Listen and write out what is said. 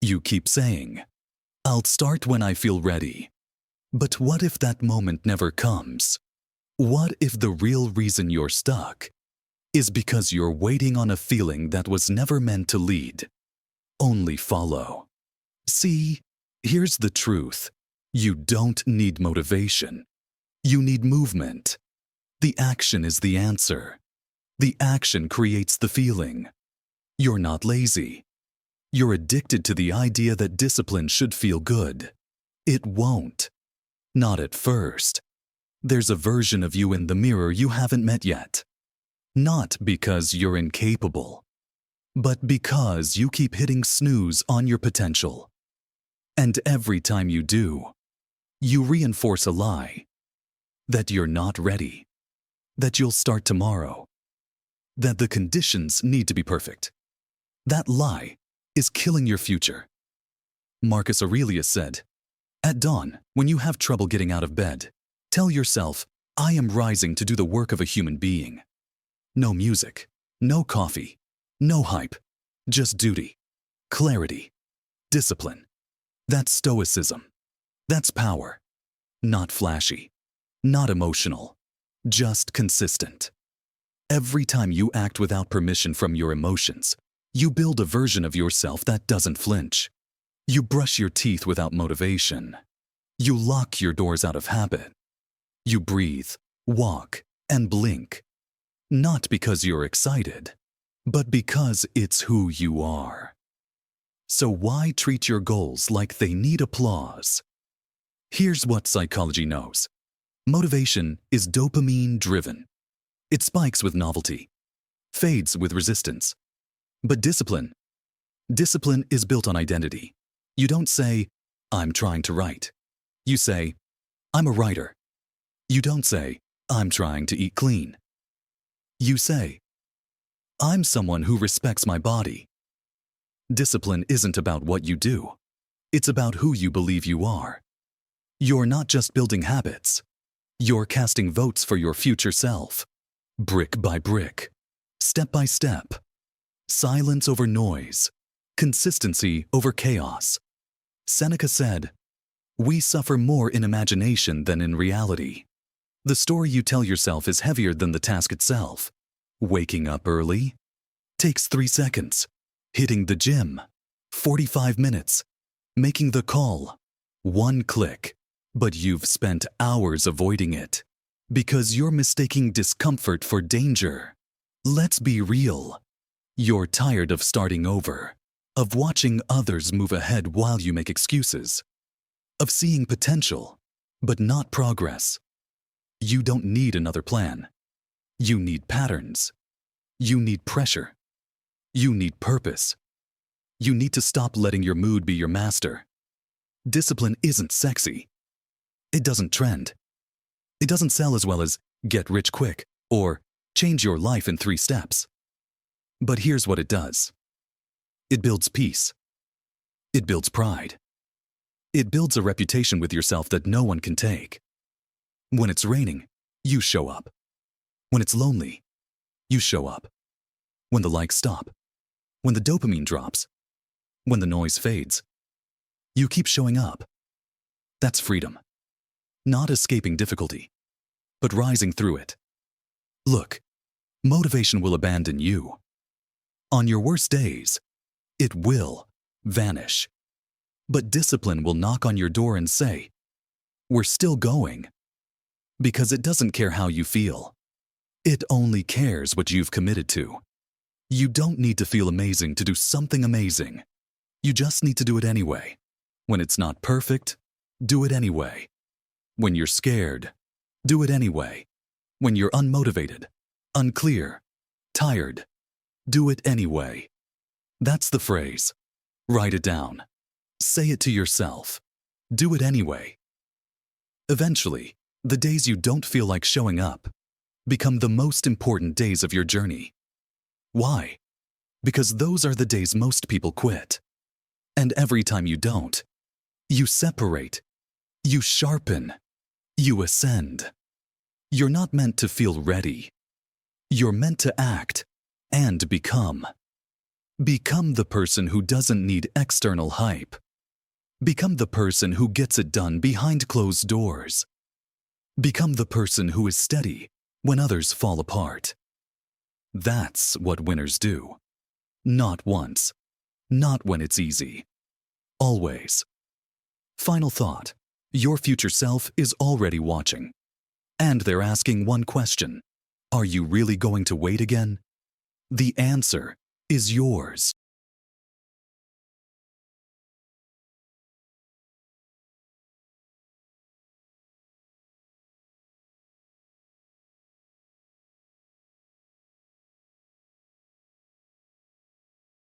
You keep saying, "I'll start when I feel ready." But what if that moment never comes? What if the real reason you're stuck is because you're waiting on a feeling that was never meant to lead, only follow? See, here's the truth. You don't need motivation. You need movement. The action is the answer. The action creates the feeling. You're not lazy. You're addicted to the idea that discipline should feel good. It won't. Not at first. There's a version of you in the mirror you haven't met yet. Not because you're incapable, but because you keep hitting snooze on your potential. And every time you do, you reinforce a lie. That you're not ready. That you'll start tomorrow. That the conditions need to be perfect. That lie is killing your future. Marcus Aurelius said, "At dawn, when you have trouble getting out of bed, tell yourself, 'I am rising to do the work of a human being.' No music, no coffee, no hype, just duty, clarity, discipline. That's stoicism. That's power. Not flashy, not emotional, just consistent. Every time you act without permission from your emotions, you build a version of yourself that doesn't flinch. You brush your teeth without motivation. You lock your doors out of habit. You breathe, walk, and blink. Not because you're excited, but because it's who you are. So why treat your goals like they need applause? Here's what psychology knows. Motivation is dopamine-driven. It spikes with novelty, fades with resistance. But discipline is built on identity. You don't say, "I'm trying to write." You say, "I'm a writer." You don't say, "I'm trying to eat clean." You say, "I'm someone who respects my body." Discipline isn't about what you do. It's about who you believe you are. You're not just building habits. You're casting votes for your future self. Brick by brick, step by step. Silence over noise. Consistency over chaos. Seneca said, "We suffer more in imagination than in reality." The story you tell yourself is heavier than the task itself. Waking up early takes 3 seconds. Hitting the gym, 45 minutes. Making the call, 1 click. But you've spent hours avoiding it because you're mistaking discomfort for danger. Let's be real. You're tired of starting over, of watching others move ahead while you make excuses, of seeing potential, but not progress. You don't need another plan. You need patterns. You need pressure. You need purpose. You need to stop letting your mood be your master. Discipline isn't sexy. It doesn't trend. It doesn't sell as well as "get rich quick" or "change your life in 3 steps." But here's what it does. It builds peace. It builds pride. It builds a reputation with yourself that no one can take. When it's raining, you show up. When it's lonely, you show up. When the likes stop. When the dopamine drops. When the noise fades. You keep showing up. That's freedom. Not escaping difficulty, but rising through it. Look, motivation will abandon you. On your worst days, it will vanish. But discipline will knock on your door and say, "We're still going." Because it doesn't care how you feel. It only cares what you've committed to. You don't need to feel amazing to do something amazing. You just need to do it anyway. When it's not perfect, do it anyway. When you're scared, do it anyway. When you're unmotivated, unclear, tired, do it anyway. That's the phrase. Write it down. Say it to yourself. Do it anyway. Eventually, the days you don't feel like showing up become the most important days of your journey. Why? Because those are the days most people quit. And every time you don't, you separate, you sharpen, you ascend. You're not meant to feel ready. You're meant to act and become. Become the person who doesn't need external hype. Become the person who gets it done behind closed doors. Become the person who is steady when others fall apart. That's what winners do. Not once. Not when it's easy. Always. Final thought. Your future self is already watching. And they're asking one question. Are you really going to wait again? The answer is yours.